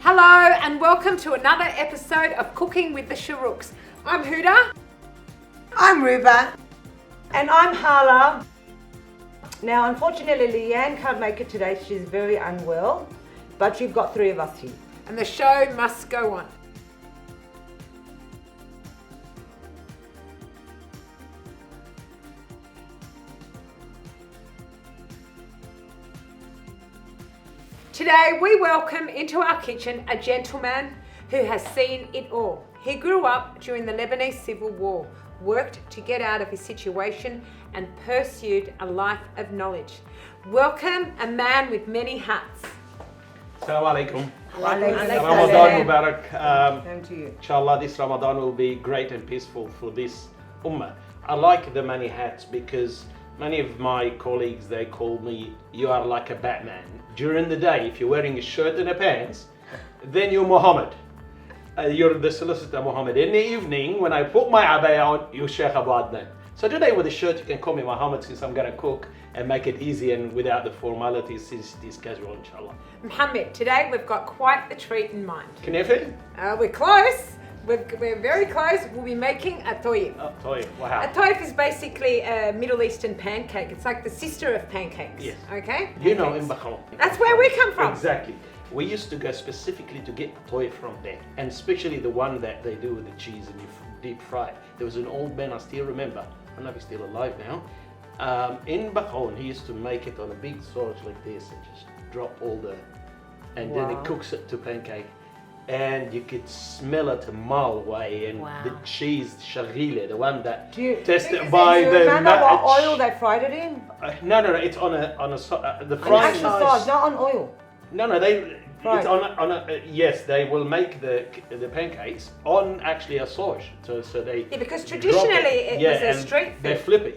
Hello and welcome to another episode of Cooking with the Shahrouks. I'm Houda. I'm Rouba. And I'm Halla. Now, unfortunately, Leeann can't make it today. She's very unwell, but you've got three of us here. And the show must go on. Today we welcome into our kitchen a gentleman who has seen it all. He grew up during the Lebanese Civil War, worked to get out of his situation and pursued a life of knowledge. Welcome a man with many hats. Assalamu alaikum. Ramadan Ramadan Mubarak. Same to you. Inshallah, this Ramadan will be great and peaceful for this ummah. I like the many hats because many of my colleagues, they call me, you are like a Batman. During the day, if you're wearing a shirt and a pants, then you're Mohammad. You're the solicitor Mohammad. In the evening, when I put my abaya on, you're Sheikh Abu Adnan. So today with the shirt, you can call me Mohammad since I'm going to cook and make it easy and without the formalities since it is casual, inshallah. Mohammad, today we've got quite the treat in mind. Knefe? We're close. We're very close. We'll be making a tafe. Oh, toy. Wow. A tafe is basically a Middle Eastern pancake. It's like the sister of pancakes. Yes. Okay? You know, Pancakes. in Bahrain. That's where we come from. Exactly. We used to go specifically to get toy from there, and especially the one that they do with the cheese and you deep fry it. There was an old man, I still remember, I don't know if he's still alive now, in Bahrain. He used to make it on a big sauce like this and just drop all the, and then he cooks it to pancake. And you could smell it a mile away, and the cheese, shaghile, the one that tested by do you the remember what oil they fried it in? No, it's on the An frying. actual sauce, not on oil. No, it's on a yes, they will make the pancakes on actually a sauce. So they because traditionally it was a street food. They flip it,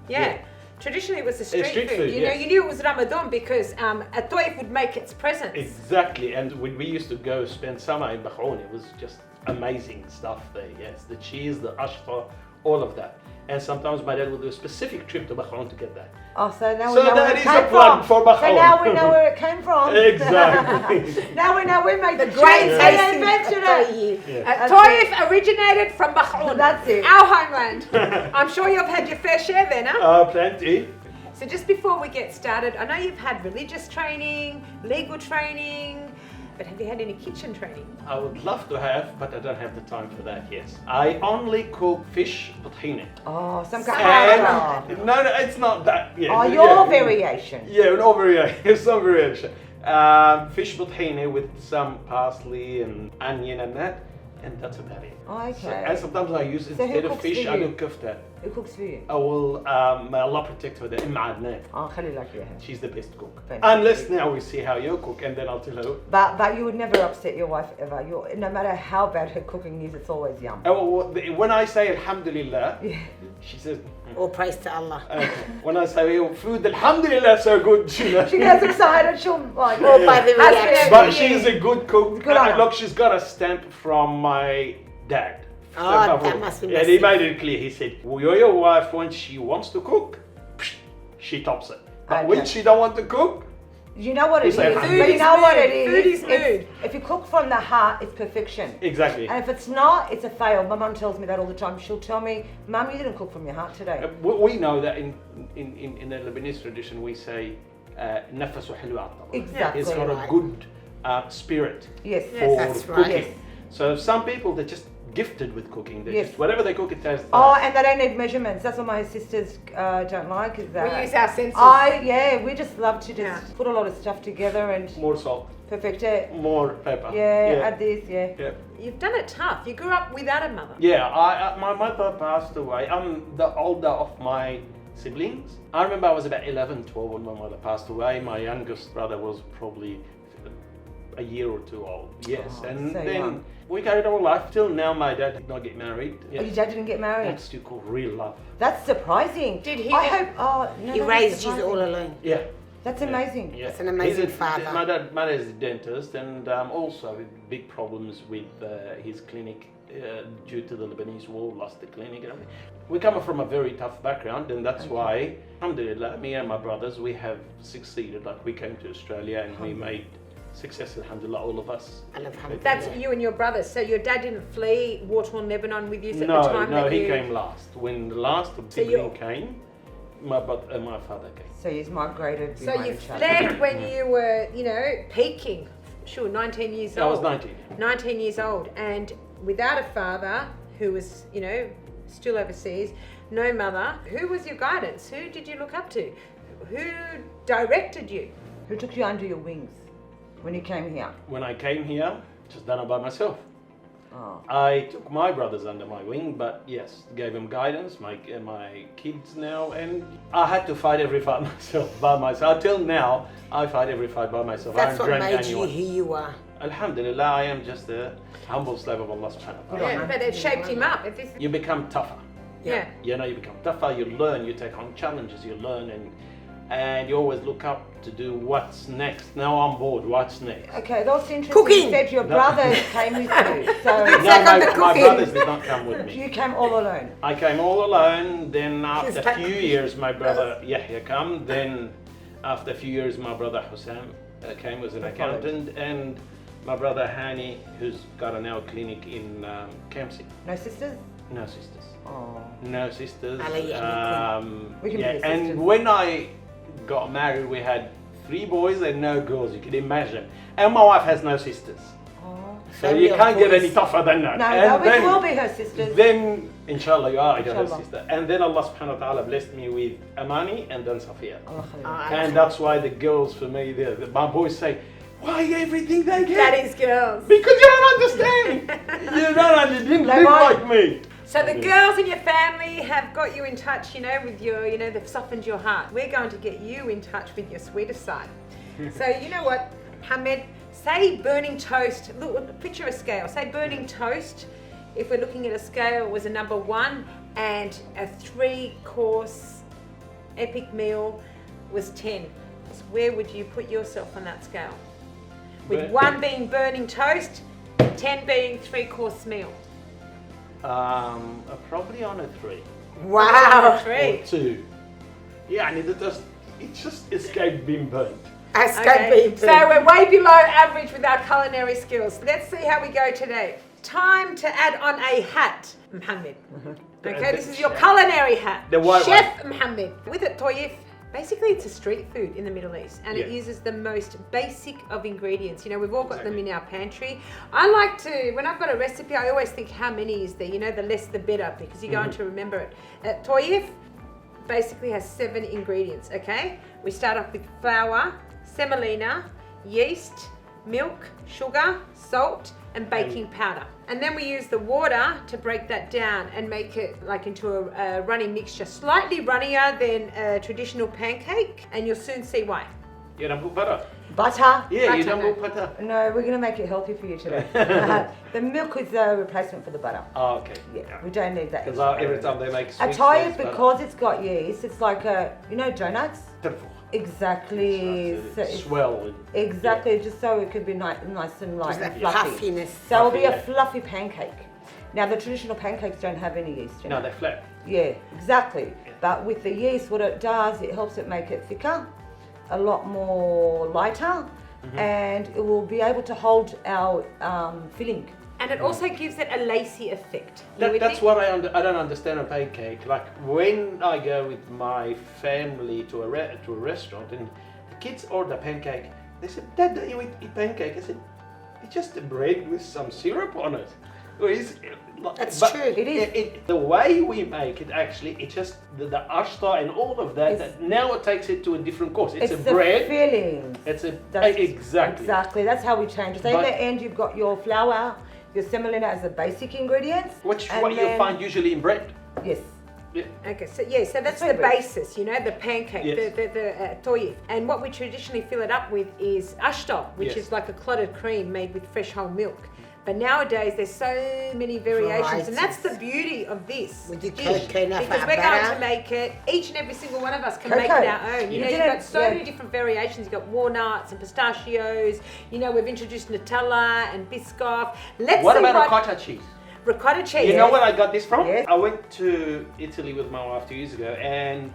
Yeah. Traditionally it was a street food. You know, yes. you knew it was Ramadan because a tafe would make its presence. Exactly, and when we used to go spend summer in Bahrain, it was just amazing stuff there. Yes, the cheese, the ashta, all of that. And sometimes my dad would do a specific trip to Bahrain to get that. Oh, so now we know where it is came a plug from. for Bahrain. So now we know where it came from. Exactly. Now we know we made the great cheese. tasting They invented it. Yeah. Tafe originated from Bahrain. That's it. Our homeland. I'm sure you've had your fair share there now. Plenty. So just before we get started, I know you've had religious training, legal training, but have you had any kitchen training? I would love to have, but I don't have the time for that, yes. I only cook fish tahine. Oh, some kind of No, it's not that. Yeah, Oh, your variation. Yeah, no variation, some variation. Fish tahine with some parsley and onion and that, and that's about it. Okay. So, and sometimes I use, So who instead of cooks fish, for I you? do kofta. Who cooks for you? I will, may Allah protect her, the Adnan. Oh, Khalil like you. She's the best cook. Fantastic. Unless now we see how you cook, and then I'll tell her. But you would never upset your wife ever. No matter how bad her cooking is, it's always yum. When I say Alhamdulillah, she says, All praise to Allah. when I say food, Alhamdulillah, so good, you know. She gets excited. She'll like. Or by the reaction. But she's a good cook. Good on her. Look, she's got a stamp from my dad. Oh, that must be And he massive. made it clear. He said, well, your wife, when she wants to cook, she tops it. But when she don't want to cook, You know what it is. Food But is you know what mood. it is. Food is mood. If you cook from the heart, it's perfection. exactly. And if it's not, it's a fail. My mum tells me that all the time. She'll tell me, "Mum, you didn't cook from your heart today." We know that in the Lebanese tradition, we say, "Nafasu hulwa at-tabakh." Exactly. It's got a good spirit Yes. for that's cooking. right. Yes. So some people, they're just gifted with cooking. They Yes. just, whatever they cook, it tastes Oh, nice. and they don't need measurements. That's what my sisters don't like. Is that We use our senses. we just love to just put a lot of stuff together and More salt, perfect it. more pepper. Add this. Yeah. You've done it tough. You grew up without a mother. Yeah, my mother passed away. I'm the older of my siblings. I remember I was about 11, 12 when my mother passed away. My youngest brother was probably a year or two old. Yes, Oh, and so then young. we carried our life. Till now, my dad did not get married. Oh, your dad didn't get married. That's still called real love. That's surprising. Did he I get- hope. Oh no. He that's raised you surprising. all alone. Yeah. That's amazing. Yeah. That's an amazing He's father. My dad is a dentist, and also with big problems with his clinic due to the Lebanese war, lost the clinic and everything. We come from a very tough background, and that's why, alhamdulillah, me and my brothers, we have succeeded. Like, we came to Australia and we made success, alhamdulillah, all of us. Alhamdulillah. That's you and your brothers. So your dad didn't flee war-torn Lebanon with you at the No, time no, that he you... came last. When the last you're- big came, my father came. So he's migrated So behind you each other. fled when you were, peaking. Sure, 19 years I old. was 19. 19 years old, and without a father who was, still overseas, no mother. Who was your guidance? Who did you look up to? Who directed you? Who took you under your wings when you came here? When I came here, just done it by myself. Oh. I took my brothers under my wing, but yes, gave them guidance, my kids now, and I had to fight every fight by myself. Until now, I fight every fight by myself. That's I what haven't made dragged you anyone. who you are. Alhamdulillah, I am just a humble slave of Allah subhanahu wa ta'ala. Yeah, but it shaped him up. You become tougher. Yeah. You become tougher, you learn, you take on challenges, you learn, and you always look up to do what's next. Now I'm bored, what's next? Okay, that's interesting. Cooking. You said your brothers came with you. So No, my brothers did not come with me. you came all alone. I came all alone, then after She's a back. few years my brother Yahya came, then after a few years my brother Hussam came as an accountant, and my brother Hani, who's got a now clinic in Kamsi. No sisters? No sisters. Oh. No sisters. We can be your sisters. And when I got married, we had 3 boys and no girls. You can imagine. And my wife has no sisters, Oh. so Family you of can't get boys. any tougher than that. No, And we then- will be her sisters. Then, inshallah, you are her Inshallah. sister. And then Allah subhanahu wa ta'ala blessed me with Amani and then Safiya. Allah khair. And that's why the girls for me, my boys say, why everything they get? That is girls. Because you don't understand. You didn't They live won't. like me. So the girls in your family have got you in touch, with your, they've softened your heart. We're going to get you in touch with your sweeter side. So you know what, Mohammad, say burning toast, look, picture a scale, say burning toast, if we're looking at a scale, was a number 1 and a 3-course epic meal was 10. So where would you put yourself on that scale? With 1 being burning toast, 10 being 3-course meal. Probably on a 3 Wow. 3. or 2. Yeah, and it just escaped being burnt. Okay, so we're way below average with our culinary skills. Let's see how we go today. Time to add on a hat, Mohammad. Okay, this is your culinary hat. The white Chef Mohammad. With it, toyif, basically it's a street food in the Middle East, and it Yeah. uses the most basic of ingredients. We've all got them in our pantry. I like to, when I've got a recipe, I always think how many is there, the less the better, because you're going to remember it. Toyif basically has 7 ingredients, okay? We start off with flour, semolina, yeast, milk, sugar, salt, and baking powder. And then we use the water to break that down and make it like into a runny mixture, slightly runnier than a traditional pancake, and you'll soon see why. You don't put butter. Butter? Yeah, you Butter, don't put butter. No, we're going to make it healthy for you today. The milk is a replacement for the butter. Oh, okay. Yeah, we don't need that. Because extra every butter. time they make I sweets, tell you, there's butter. because it's got yeast, it's like donuts? Terrible. Exactly. So So it's it's- swell. exactly, just so it could be nice and light Just and that fluffy. puffiness. So it'll be a Fluffy, fluffy pancake. Now the traditional pancakes don't have any yeast in No, it. they're flat. Yeah, exactly. But with the yeast, what it does, it helps it make it thicker, a lot more lighter, and it will be able to hold our filling. And it also gives it a lacy effect. You with That's me? what I don't understand a pancake. Like when I go with my family to a restaurant and the kids order pancake, they said, "Dad, don't you eat pancake?" I said, "It's just a bread with some syrup on it." That's But true. It is. The way we make it, actually, it's just the ashta and all of that. It's- That now it takes it to a different course. It's a the bread. filling. It's a That's- exactly. Exactly. That's how we change it. So in But- the end, you've got your flour, your semolina as the basic ingredients. Which and what you then- find usually in bread. Yes. Yeah. Okay, so so that's Sweet the bread. basis, the pancake, Yes. the toyif. And what we traditionally fill it up with is ashta, which Yes. is like a clotted cream made with fresh whole milk. But nowadays there's so many variations, and that's the beauty of this We do dish, coconut because for we're butter. going to make it. Each and every single one of us can make it Cocoa. our own. You You've didn't- got so yeah. many different variations. You've got walnuts and pistachios. We've introduced Nutella and Biscoff. Let's What see about what ricotta cheese? ricotta cheese. You know where I got this from? Yes. I went to Italy with my wife 2 years ago, and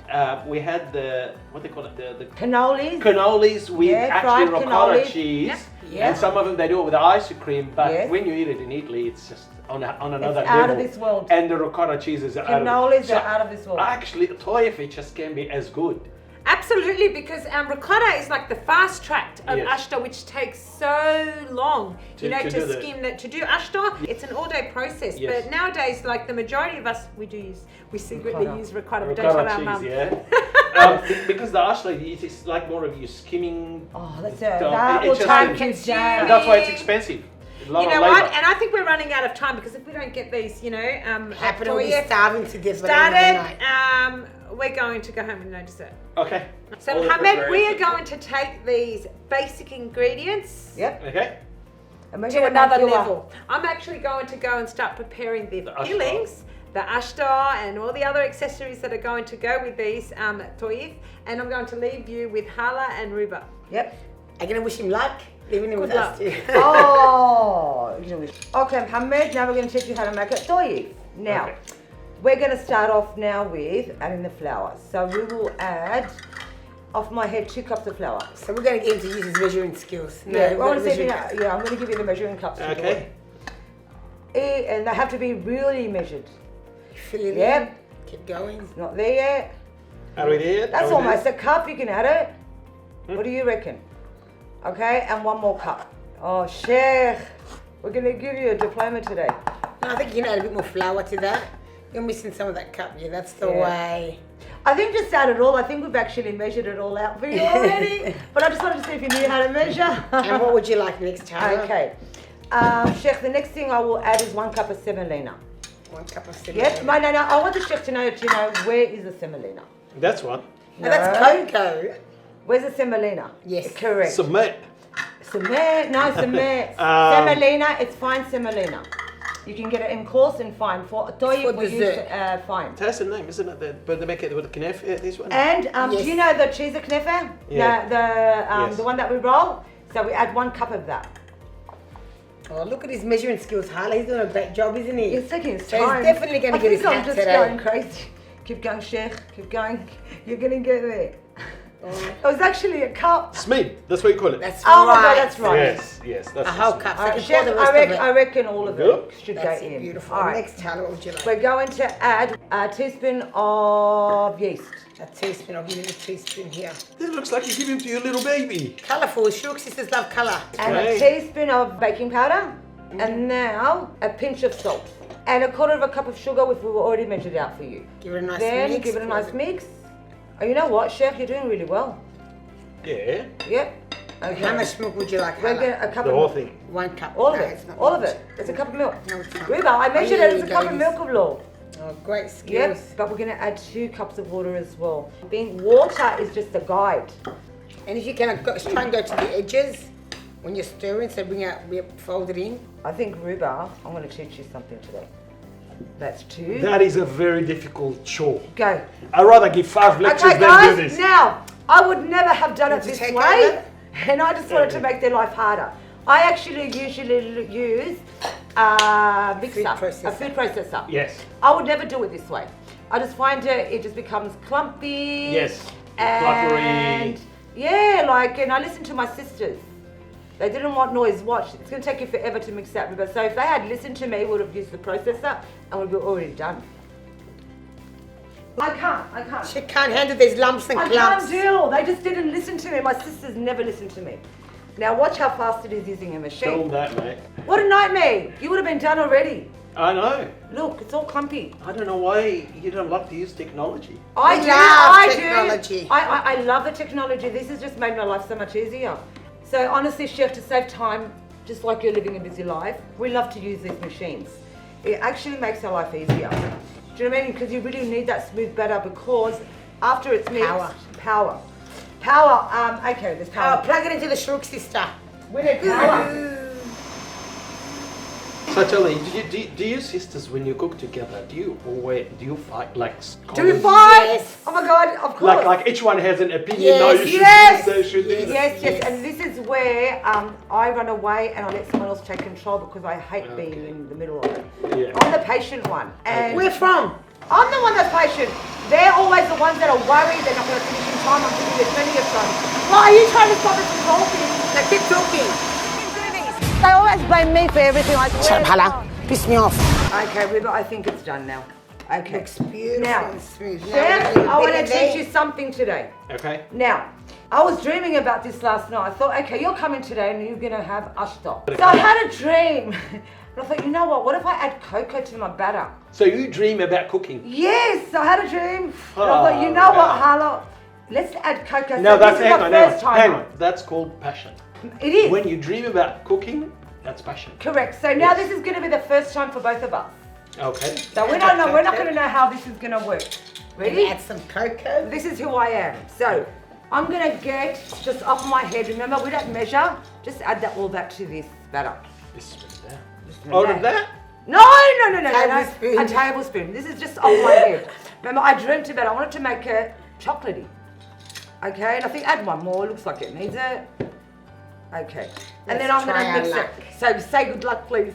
we had the what they call it, the Cannolis. cannolis with actually fried ricotta cannoli. cheese, Yeah. and some of them they do it with ice cream. But Yes. when you eat it in Italy, it's just on another It's level. out of this world. And the ricotta cheese is Cannolis out are out of this world. Actually, tafe just can be as good. Absolutely, because ricotta is like the fast track of Yes. ashta, which takes so long, To to do the- skim that. To do ashta, it's an all-day process. Yes. But nowadays, like the majority of us, we secretly Ricotta. use ricotta, but don't tell Ricotta our cheese, mum. yeah. Because the ashla it's like more of you skimming. Oh, that's It that will just- time consuming. consuming. And that's why it's expensive. A lot You of know labor. what? And I think we're running out of time because if we don't get these, Happen, we'll be toye starving to death by the end of the started, night. we're going to go home with no dessert. Okay. So All the Mohammed, we are preparations. going to take these basic ingredients Yep. Okay. And we're to gonna another make you a- level. I'm actually going to go and start preparing the The ashtar. fillings, the ashtar and all the other accessories that are going to go with these toif, and I'm going to leave you with Halla and Rouba. Yep. I'm going to wish him luck, living in with Good us luck. too. Oh, you know. Okay, Mohammed, now we're going to teach you how to make it toif. Now, Okay. we're going to start off now with adding the flour. So we will add, off my head, 2 cups of flour. So we're going to get him to use his measuring skills. Yeah, I we're want to see if measuring you cups. yeah, I'm going to give you the measuring cups. to do Okay. it. And they have to be really measured. Fill it Yep. in. Keep going. It's not there yet. Are we there? That's Are we almost a cup. You can add it. Hmm. What do you reckon? Okay, and 1 more cup. Oh, Sheikh, we're going to give you a diploma today. No, I think you can add a bit more flour to that. You're missing some of that cup. Yeah, that's the Yeah. way. I think just add it all. I think we've actually measured it all out for you already. But I just wanted to see if you knew how to measure. And what would you like next time? Okay. Sheikh, the next thing I will add is 1 cup of semolina. 1 cup of cinnamon. Yep. No. I want the chef to know, where is the semolina? That's one. No, that's No. cocoa. Where's the semolina? Yes. Correct. Submit. Semolina. Semolina, it's fine semolina. You can get it in coarse and fine. For toy, For we use dessert. fine. That's the name, isn't it? But they make it with the knife. This one. And Yes. do you know the cheese knefe? Yeah. The Yes. the one that we roll. So we add 1 cup of that. Oh, look at his measuring skills, Halla. He's doing a great job, isn't he? It's taking his So he's time. definitely gonna I get his think I'm hat just today. going crazy. Keep going, Sheikh. Keep going. You're gonna get there. It was actually a cup. Smid. That's what you call it. That's Oh my right. God, that's right. Yes. That's A whole Smid. cup. So All I right, can pour Chef, the rest of it. I reckon all of Good. it should That's go it, in. beautiful. All right. Next, Halla, what would you like? We're going to add a teaspoon of yeast. A teaspoon. I'll give you a teaspoon here. It looks like you give him to your little baby. Colourful. Shahrouk Sisters love colour. And Okay. a teaspoon of baking powder. And now a pinch of salt. And 1/4 cup of sugar, which we've already measured out for you. Give it a nice Then mix. give it a nice mix. Oh, you know what, Chef? You're doing really well. Yeah. Yep. Okay. How much milk would you like, We're Halla? gonna, a cup The of whole milk. thing. 1 cup. All of No, it. it's not All of much. it. It's a cup of milk. No, it's not. Reba, I measured yeah, it as a you cup go, of you- milk of law. Oh, great skills. Yep, but we're going to add 2 cups of water as well. Being water is just a guide. And if you can, try and go to the edges when you're stirring, so fold it in. I think, Ruba, I'm going to teach you something today. That's 2. That is a very difficult chore. Go. I'd rather give 5 lectures Okay, than guys, do this. now, I would never have done it Did you this take way, over? and I just wanted to make their life harder. I actually usually use Food processor. a food processor. Yes. I would never do it this way. I just find it just becomes clumpy. Yes. And Fluttery. yeah, and I listened to my sisters. They didn't want noise. Watch, it's going to take you forever to mix that. But so if they had listened to me, we would have used the processor and we'd be already done. I can't. She can't handle these lumps and I clumps. can't deal. They just didn't listen to me. My sisters never listened to me. Now watch how fast it is using a machine. Tell them that, mate. What a nightmare. You would have been done already. I know. Look, it's all clumpy. I don't know why you don't like to use technology. I We do. love I technology. do. I love the technology. This has just made my life so much easier. So honestly, Chef, to save time, just like you're living a busy life, we love to use these machines. It actually makes our life easier. Do you know what I mean? Because you really need that smooth batter because after it's mixed, Power. Power. Okay, there's Oh, power. plug it into the Shahrouk Sister. We need power. So So tell me, do you sisters, when you cook together, do you fight like? Do we scholars? fight? Yes. Oh my God, of course. Like each one has an opinion. Yes, No, you should yes, do this, should do this. Yes, and this is where I run away and I let someone else take control because I hate being in the middle of it. Yeah. I'm the patient one. And Where from? I'm the one that's patient. They're always the ones that are worried they're not going to finish in time. I'm thinking there's plenty of time. Why are you trying to stop us from talking? Now keep talking. They always blame me for everything. I Shut up, Halla. Piss me off. Okay, River, I think it's done now. Okay. Looks beautiful Now, and smooth. Chef, Now, I want to bit of teach you something today. Okay. Now, I was dreaming about this last night. I thought, okay, you're coming today and you're going to have ashta. So I had a dream. And I thought, you know what if I add cocoa to my batter? So you dream about cooking? Yes, I had a dream. And I thought, you know what, Halla? Let's add cocoa. No, So that's this is the first time. hang on. That's called passion. It is. When you dream about cooking, that's passion. Correct. So now this is going to be the first time for both of us. Okay. So we don't know. We're not going to know how this is going to work. Maybe Ready? add some cocoa. This is who I am. So I'm going to get just off my head. Remember, we don't measure. Just add that all back to this batter. Bismillah. Bismillah. Out of that? No. Tablespoon. A tablespoon. This is just off my head. Remember, I dreamt about it. I wanted to make it chocolatey. Okay, and I think add one more. Looks like it needs it. Okay. And then I'm going to mix it. So say good luck, please.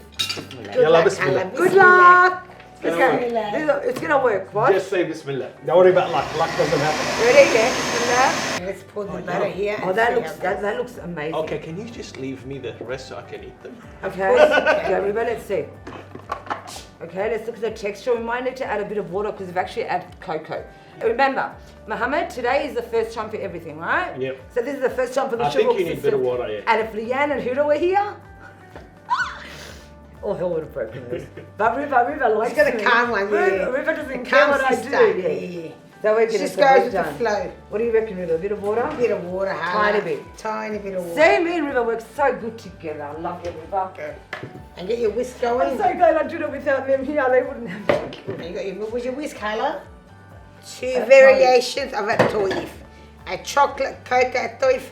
Yalla, bismillah. Good luck. Bismillah. It's going to work. What? Just say bismillah. Don't worry about luck. Luck doesn't happen. Ready? Yes. Let's pour the butter here. Oh, and that see looks how that looks amazing. Okay, can you just leave me the rest so I can eat them? Okay. Okay, Reba, let's see. Okay, let's look at the texture. We might need to add a bit of water because we've actually added cocoa. Remember, Mohammad, today is the first time for everything, right? Yep. So this is the first time for the I think Shahrouk you need a bit of Sisters. water, yeah. And if Leeann and Houda were here, all hell would have broken loose. But Riva likes got a me. calm one, yeah. Riva doesn't The care calm what I sister, do. yeah. So we're going Just to goes with the flow. What do you reckon, Riva? A bit of water? A bit of water, Halla. Tiny bit. Tiny bit of water. See, me and Riva work so good together. I love you, Riva. Okay. And get your whisk going. I'm so glad I did it without them here. They wouldn't have done it. You got your, where's your whisk, Halla? Two variations of a toif. A chocolate cocoa toife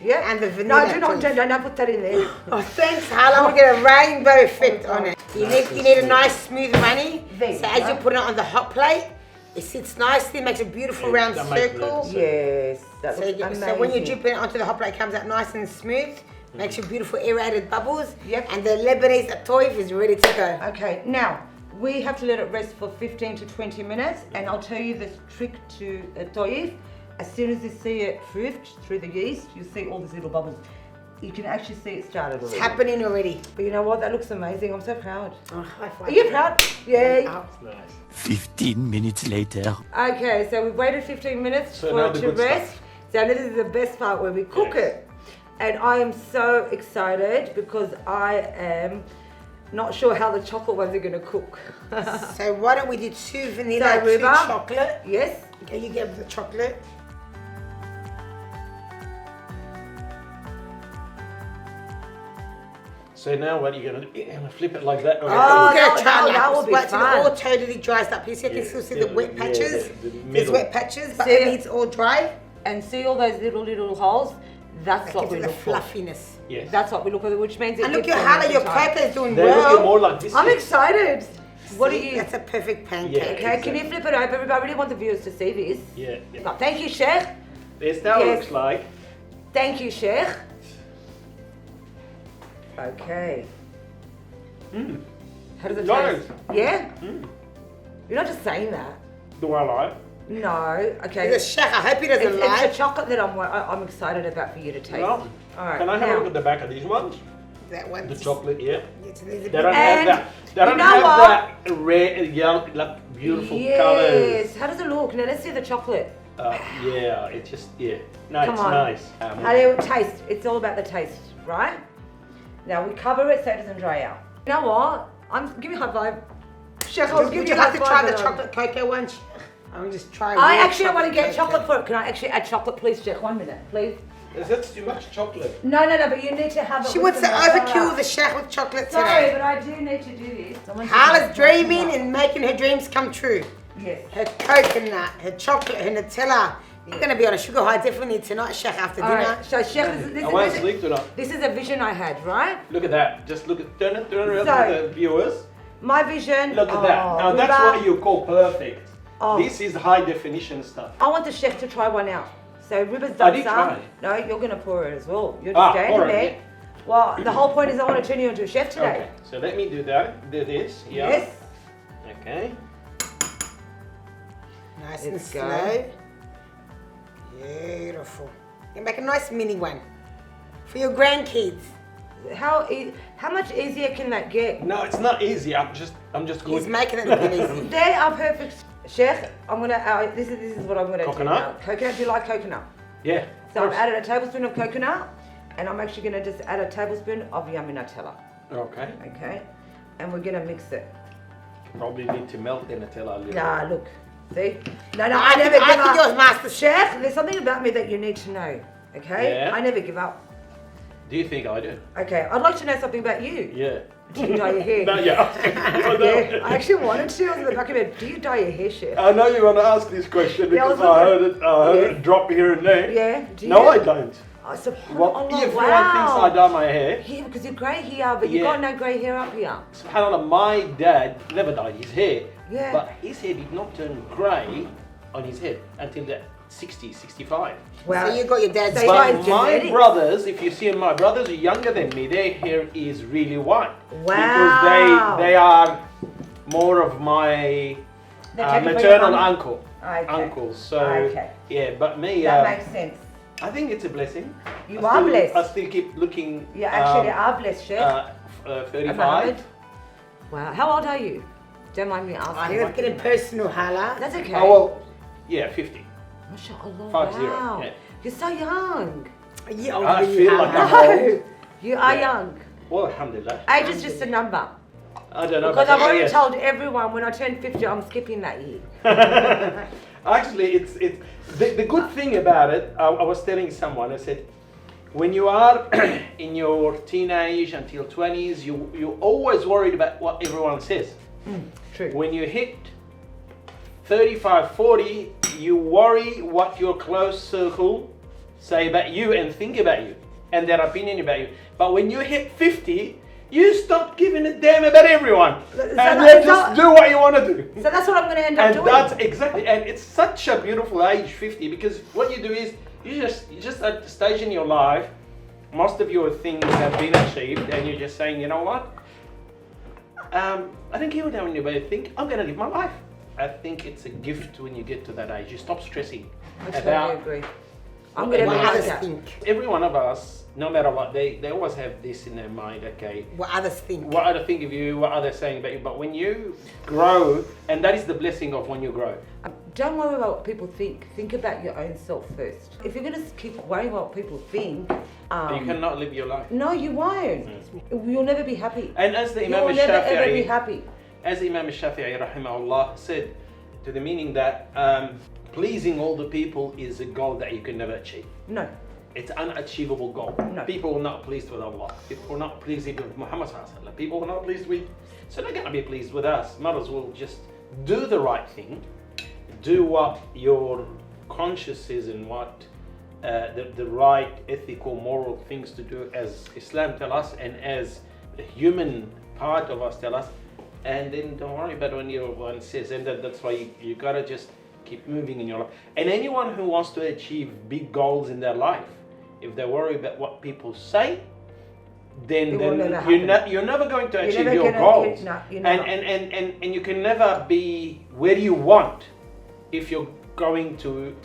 Yeah. and the vanilla No, don't put that in there. Oh, thanks, Halla. We'll get a rainbow effect on it. You need a nice smooth runny. There So you as go. you put it on the hot plate, it sits nicely, makes a beautiful Yeah, round that makes circle. sense. Yes, that So, looks you, amazing. so when you dip it onto the hot plate, it comes out nice and smooth. Makes you beautiful aerated bubbles. Yep. And the Lebanese toif is ready to go. Okay, now we have to let it rest for 15 to 20 minutes, and I'll tell you the trick to a toif. As soon as you see it through the yeast, you see all these little bubbles. You can actually see it started already. It's happening already. But you know what? That looks amazing. I'm so proud. Oh, high five. Are you proud? Yay. Oh. Nice. 15 minutes later. Okay, so we've waited 15 minutes So for now it the to good rest. stuff. So this is the best part where we cook Yes. it. And I am so excited because I am not sure how the chocolate ones are going to cook. So why don't we do 2 vanilla, So, 2 Reba? chocolate? Yes? Okay, you get the chocolate. So now what are you gonna do? You're gonna flip it like that? Or Oh, We're that- gonna try that like will this. be Wait till fun. it all totally dries up. You see, you can still see the wet yeah, patches. the There's middle. wet patches, but See when it? it's all dry, And see all those little holes? That's that what gives we it the look for. fluffiness. Yes. That's what we look for, which means it And look, gives your them Halla, your time. cocoa is doing They're looking well. more like this. I'm excited. What do See, you? That's a perfect pancake. Yeah. Okay, can you flip it over? I really want the viewers to see this. Yeah. yeah. No, thank you, Chef. This now Yes. looks like. Thank you, Chef. Okay. How does it Nice. taste? Yeah? You're not just saying that. Do I like? No. Okay. He's a chef. I hope he doesn't It's lie. the chocolate that I'm excited about for you to taste. Well, All right. can I have now, a look at the back of these ones? That one. The chocolate, yeah. Yeah, so there's a They bit- don't And have that. They you don't know have what? that red, yellow, like beautiful yes. colors. How does it look? Now let's see the chocolate. Yeah, it's just No, Come it's on. nice. How do you taste? It's all about the taste, right? Now we cover it so it doesn't dry out. You know what? Give me a high five. Chef, I'll give Would you you a like high to try five the and chocolate cocoa one? I'm just trying. I real actually want to get cocoa. chocolate for it. Can I actually add chocolate, please, Chef? 1 minute, please. Is that too much chocolate? No, but you need to have it. She with wants to the mozzarella. overkill the chef with chocolate Sorry, today. but I do need to do this. Halla's dreaming and making her dreams come true. Yes. Her coconut, her chocolate, her Nutella, You're going to be on a sugar high definitely tonight, Sheikh, after All dinner. right, so Chef, I won't sleep tonight. this is a vision I had, right? Look at that. Just look at, turn around So- to the viewers. My vision. Look at that. Now that's Rouba, what you call perfect. Oh. This is high definition stuff. I want the chef to try one out. So Ruba's I done did some. try. No, you're going to pour it as well. You're just standing pour it, there. Well, the whole point is I want to turn you into a chef today. Okay, so let me do that. Do this. Yeah. Yes. Okay. Nice and Let's go. slow. Beautiful. You make a nice mini one for your grandkids. How much easier can that get? No, it's not easy. I'm just He's good. making it look easy. They are perfect. Chef, I'm gonna. This is what I'm gonna Coconut? do now. Coconut. Do you like coconut? Yeah. of So I've course. added a tablespoon of coconut, and I'm actually gonna just add a tablespoon of yummy Nutella. Okay. Okay, and we're gonna mix it. Probably need to melt the Nutella a little. Nah, look. See? No, I I never think give yours, up. Master Chef, there's something about me that you need to know. Okay? Yeah. I never give up. Do you think I do? Okay, I'd like to know something about you. Yeah. Do you dye your hair? No, yeah. Yeah, I actually wanted to. I was in the back of it. Do you dye your hair, Chef? I know you want to ask this question Yeah, I because was I wondering. heard it drop here and there. Yeah. Do you? No, I don't. Oh, so, Well, oh, everyone wow. thinks I dye my hair. Yeah, because you're grey here, but you Yeah. got no grey hair up here. SubhanAllah, my dad never dyed his hair. Yeah. But his hair did not turn grey on his head until the 60, 65. Wow. So you got your dad's So But guys, my genetics. brothers, if you see my brothers are younger than me, their hair is really white. Wow. Because they are more of my They're taken by your maternal mum? uncle. Okay. Uncles. So Okay. yeah, but me, That makes sense. I think it's a blessing. You I are still- blessed. I still keep looking. You actually are blessed, Chef. 35. Mohammad. Wow. How old are you? Don't mind me asking. You're getting personal, Halla. That's okay. Oh well, yeah, 50. MashaAllah. 50, Wow. yeah. You're so young. Yeah, I feel like I'm No. old. You are Yeah. young. Well, alhamdulillah. Age is just a number. I don't know. Because but I've already yes. told everyone when I turn 50, I'm skipping that year. Actually, it's the good thing about it. I was telling someone. I said, when you are in your teenage until 20s, you always worried about what everyone says. True. When you hit 35, 40, you worry what your close circle say about you and think about you and their opinion about you. But when you hit 50, you stop giving a damn about everyone and then just do what you want to do. So that's what I'm going to end up And doing. that's exactly, and it's such a beautiful age, 50, because what you do is you just at the stage in your life, most of your things have been achieved, and you're just saying, you know what? I think you know when you think, I'm going to live my life. I think it's a gift when you get to that age. You stop stressing I totally about agree. I'm going to what be like others that. think. every one of us, no matter what, they always have this in their mind, okay, What others think. what others think of you, what others saying about you. But when you grow, and that is the blessing of when you grow. Don't worry about what people think. Think about your own self first. If you're going to keep worrying about what people think, You cannot live your life. no, you won't. You'll never be happy. And as the Imam You'll never ever be al-Shafi'i, happy. as Imam al-Shafi'i rahimahullah said, to the meaning that pleasing all the people is a goal that you can never achieve. No. It's an unachievable goal. No. People are not pleased with Allah. People are not pleased with Muhammad sallallahu alaihi wasallam. People are not pleased with, so they're going to be pleased with us. Might as well just do the right thing, do what your conscience is and what the right ethical, moral things to do as Islam tell us and as the human part of us tell us, and then don't worry about when one says, and that's why you gotta just keep moving in your life. And anyone who wants to achieve big goals in their life, if they worry about what people say, then It will never you're never going to You're achieve never your gonna- goals. no, you're and, never. and you can never be where you want if you're going to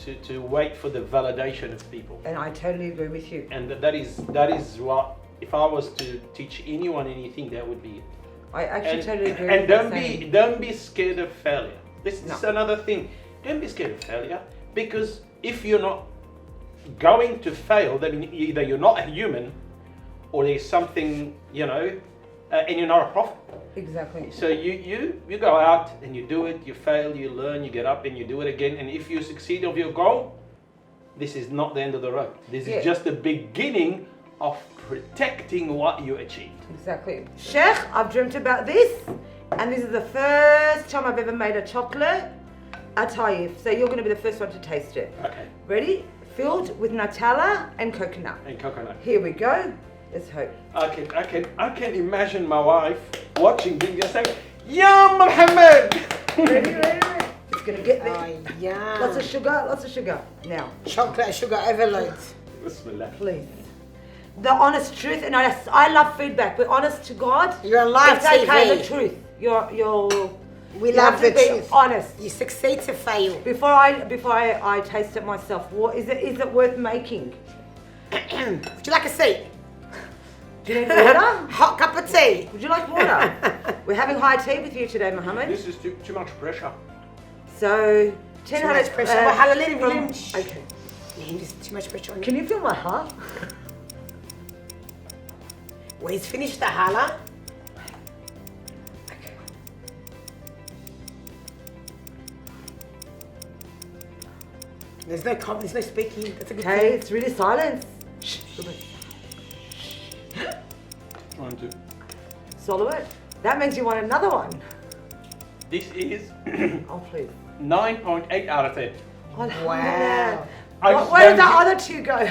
wait for the validation of people. And I totally agree with you. And that is what, if I was to teach anyone anything, that would be it. I actually totally agree And with what you're saying. don't be scared of failure. This is No. another thing. Don't be scared of failure, because if you're not going to fail, then either you're not a human, or there's something, and you're not a prophet. Exactly. So you go out and you do it, you fail, you learn, you get up and you do it again. And if you succeed of your goal, this is not the end of the road. This Yeah. is just the beginning of protecting what you achieved. Exactly. Sheikh, I've dreamt about this, and this is the first time I've ever made a chocolate a tafe. So you're going to be the first one to taste it. Okay. Ready? Filled with Nutella and coconut. And coconut. Here we go. Let's hope. I can imagine my wife watching this and saying, "Yum, Mohammad!" Ready? It's going to get there. Oh, yeah. Lots of sugar. Now, Chocolate and sugar overload. Bismillah. please. The honest truth, and I love feedback, but honest to God, You're on live it's okay, TV. the truth. You're We you love have to the be truth. honest. You succeed to fail. Before I taste it myself, what is it worth making? Would you like a seat? Do you need water? Hot cup of tea. Would you like water? We're having high tea with you today, Mohammed. This is too much pressure. So, Too much pressure. Well, Halla, let him. Okay. There's too much pressure on you. Can you feel my heart? Well, he's finished the Halla. Okay. There's no speaking. That's a good Okay, thing. it's really silence. One, two. Swallow it. That means you want another one. This is Oh, please. 9.8 out of 10. Wow. Where did the other two go?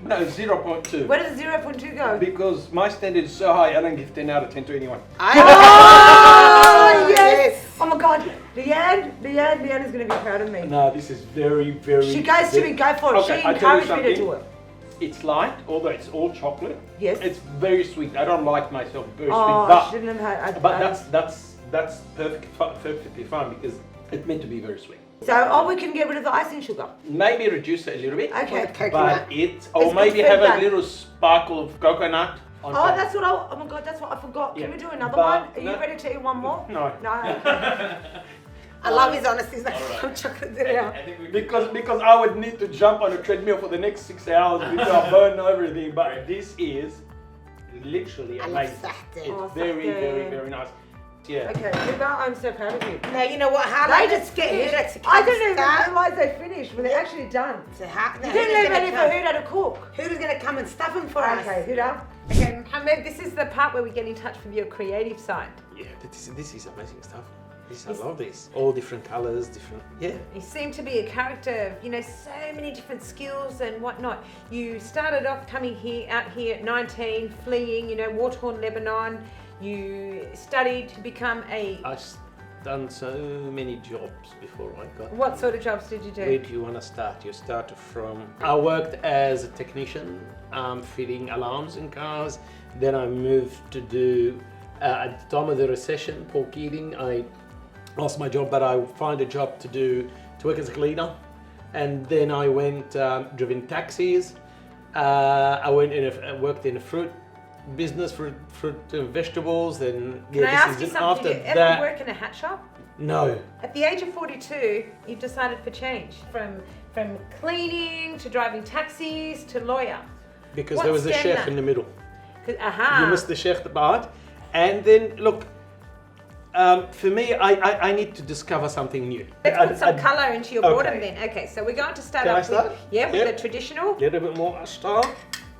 No, 0.2. Where did the 0.2 go? Because my standard is so high, I don't give 10 out of 10 to anyone. Oh, yes! Oh my God, Leeann is going to be proud of me. No, this is very. She goes to me, go for it. Okay, She I tell you encouraged me to do something. it. It's light, although it's all chocolate. Yes. It's very sweet. I don't like myself very Oh, sweet, I shouldn't have had. but that's perfectly fine because it's meant to be very sweet. So, we can get rid of the icing sugar. Maybe reduce it a little bit. Okay. Coconut. But good maybe have feedback. a little sparkle of coconut on Oh, top. that's what oh my God, that's what I forgot. Can Yeah. we do another But one? Are you no. ready to eat one more? No. No. I love his honesty. He's like, I'm chocolate dinner. Because I would need to jump on a treadmill for the next 6 hours before I burn everything. But this is literally I love amazing. Sahte. It's Oh, very, Sahte. very, very nice. Yeah. Okay, Houda, I'm so proud of you. No, you know what? Halla, They let's just get finished. Houda to I didn't even start. realise they finished, but they're actually done. So, You didn't leave any for Houda to cook. Houda's going to come and stuff him for us. Okay, Houda. Okay, Mohammed, this is the part where we get in touch with your creative side. Yeah, this is amazing stuff. I love this. All different colors, different. Yeah. You seem to be a character of, so many different skills and whatnot. You started off coming out here at 19, fleeing, war-torn Lebanon. You studied to become I've done so many jobs before I got. What sort of jobs did you do? Where do you want to start? You start from. I worked as a technician, fitting alarms in cars. Then I moved to do. At the time of the recession, pork eating, I lost my job, but I found a job to work as a cleaner. And then I went driven taxis. I worked in a fruit business, fruit and vegetables. Then Can I ask you and something? Did you ever work in a hat shop? No. At the age of 42, you decided for change. From cleaning to driving taxis to lawyer. Because What there was a stemmed chef that? in the middle. Aha. You missed the chef part. And then look, for me, I need to discover something new. Let's put some colour into your okay. boredom then. Okay, so we're going to start Can I off start? with Yep. the traditional. Get a bit more style.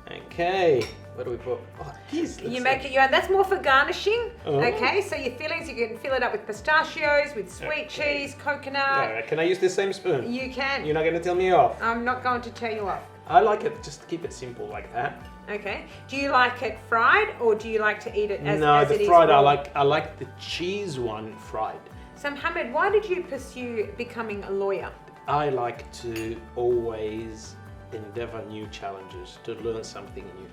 Okay. What do we put? Oh, geez, You make it your own. That's more for garnishing. Oh. Okay, so your fillings, you can fill it up with pistachios, with sweet cheese, coconut. Can I use the same spoon? You can. You're not going to tell me off. I'm not going to tell you off. I like it. Just keep it simple like that. Okay. Do you like it fried or do you like to eat it as No, as the it is fried. raw? I like the cheese one fried. So Mohammed, why did you pursue becoming a lawyer? I like to always endeavor new challenges, to learn something new.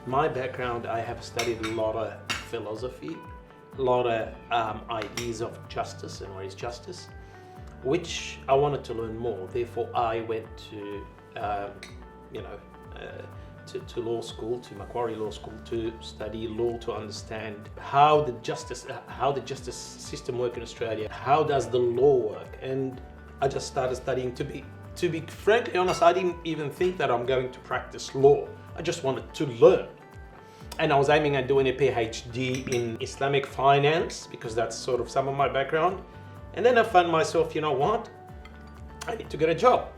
My background, I have studied a lot of philosophy, a lot of ideas of justice and what is justice, which I wanted to learn more. Therefore, I went to, to law school, to Macquarie Law School, to study law, to understand how the justice system works in Australia. How does the law work? And I just started studying. To be frankly honest, I didn't even think that I'm going to practice law. I just wanted to learn. And I was aiming at doing a PhD in Islamic finance because that's sort of some of my background. And then I found myself, you know what? I need to get a job.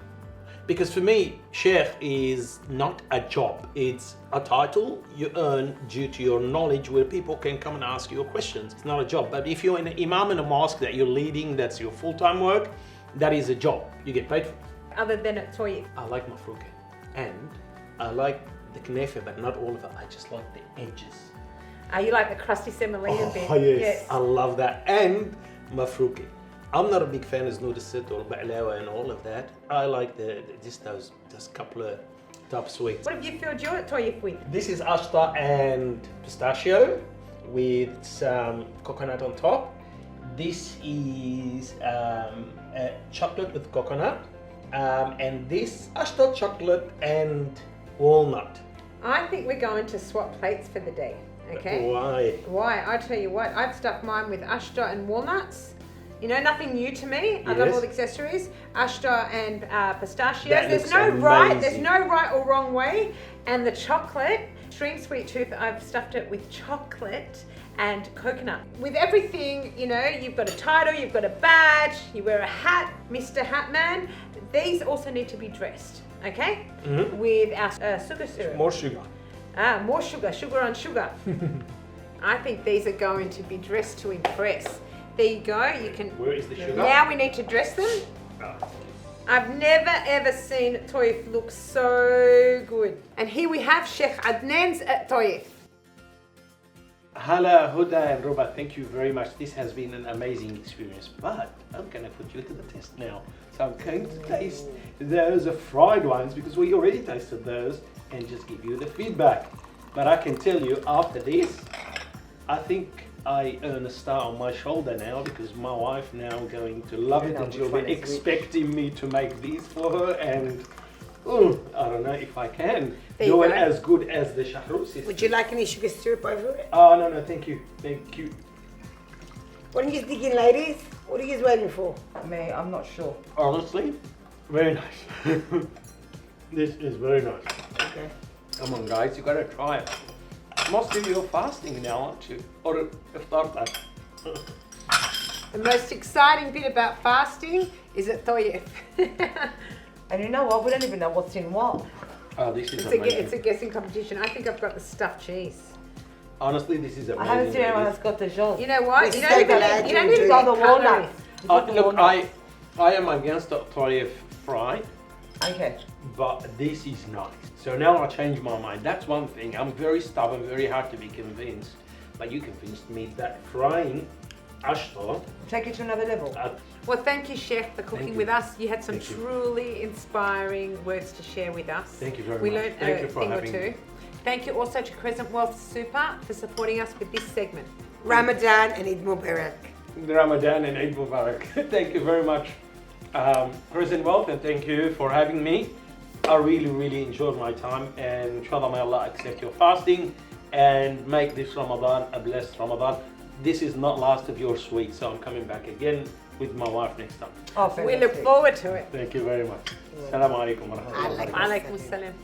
Because for me, sheikh is not a job. It's a title you earn due to your knowledge where people can come and ask you questions. It's not a job. But if you're an imam in a mosque that you're leading, that's your full-time work, that is a job. You get paid for it. Other than at toyif. I like mafrouka. And I like the knefe, but not all of it. I just like the edges. You like the crusty semolina bit? Oh yes, I love that. And mafrouka. I'm not a big fan of nourisset or ba'lawa and all of that. I like just those couple of top sweets. What have you filled your toyif with? This is ashta and pistachio with some coconut on top. This is chocolate with coconut. And this ashta chocolate and walnut. I think we're going to swap plates for the day, okay? Why? I tell you what, I've stuffed mine with ashta and walnuts. You know, nothing new to me. I love all the accessories. Ashta and pistachios. There's no right or wrong way. And the chocolate, extreme sweet tooth, I've stuffed it with chocolate and coconut. With everything, you know, you've got a title, you've got a badge, you wear a hat, Mr. Hatman. These also need to be dressed, okay? Mm-hmm. With our sugar syrup. More sugar. More sugar, sugar on sugar. I think these are going to be dressed to impress. There you go, you can... Where is the sugar? Now we need to dress them. I've never ever seen toyif look so good. And here we have Sheikh Adnan's toyif. Halla, Houda and Rouba, thank you very much. This has been an amazing experience, but I'm going to put you to the test now. So I'm going to taste those fried ones because we already tasted those and just give you the feedback. But I can tell you after this, I think I earn a star on my shoulder now because my wife now going to love it and she'll be expecting me to make these for her and I don't know if I can do it as good as the Shahrouk Sisters. Would you like any sugar syrup over it? Oh, no, thank you. Thank you. What are you thinking, ladies? What are you waiting for? Me, I'm not sure. Honestly, very nice. This is very nice. Okay. Come on, guys, you gotta try it. Most of you are fasting now, aren't you? Or iftar time. The most exciting bit about fasting is at toyif. And you know what? We don't even know what's in what. Oh, this is amazing. It's a guessing competition. I think I've got the stuffed cheese. Honestly, this is amazing. I haven't seen anyone that's got the jaune. You know what? This You is don't like even need to got go the walnut. Look, I am against the toyif fry, Okay. but this is nice. So now I change my mind. That's one thing. I'm very stubborn, very hard to be convinced. But you convinced me that frying ashtar. Take it to another level. Well, thank you, Chef, for cooking you. with us. You had some Thank you. truly inspiring words to share with us. Thank you very we much. learned Thank a you for thing or having two. me. Thank you also to Crescent Wealth Super for supporting us with this segment. Ramadan and Eid Mubarak. Ramadan and Eid Mubarak. Thank you very much, Crescent Wealth, and thank you for having me. I really enjoyed my time, and inshallah may Allah accept your fasting and make this Ramadan a blessed Ramadan. This is not last of your sweets, so I'm coming back again with my wife next time. Oh, We look forward to it. Thank you very much. Assalamu alaikum wa rahmatullah. Alaikum salam.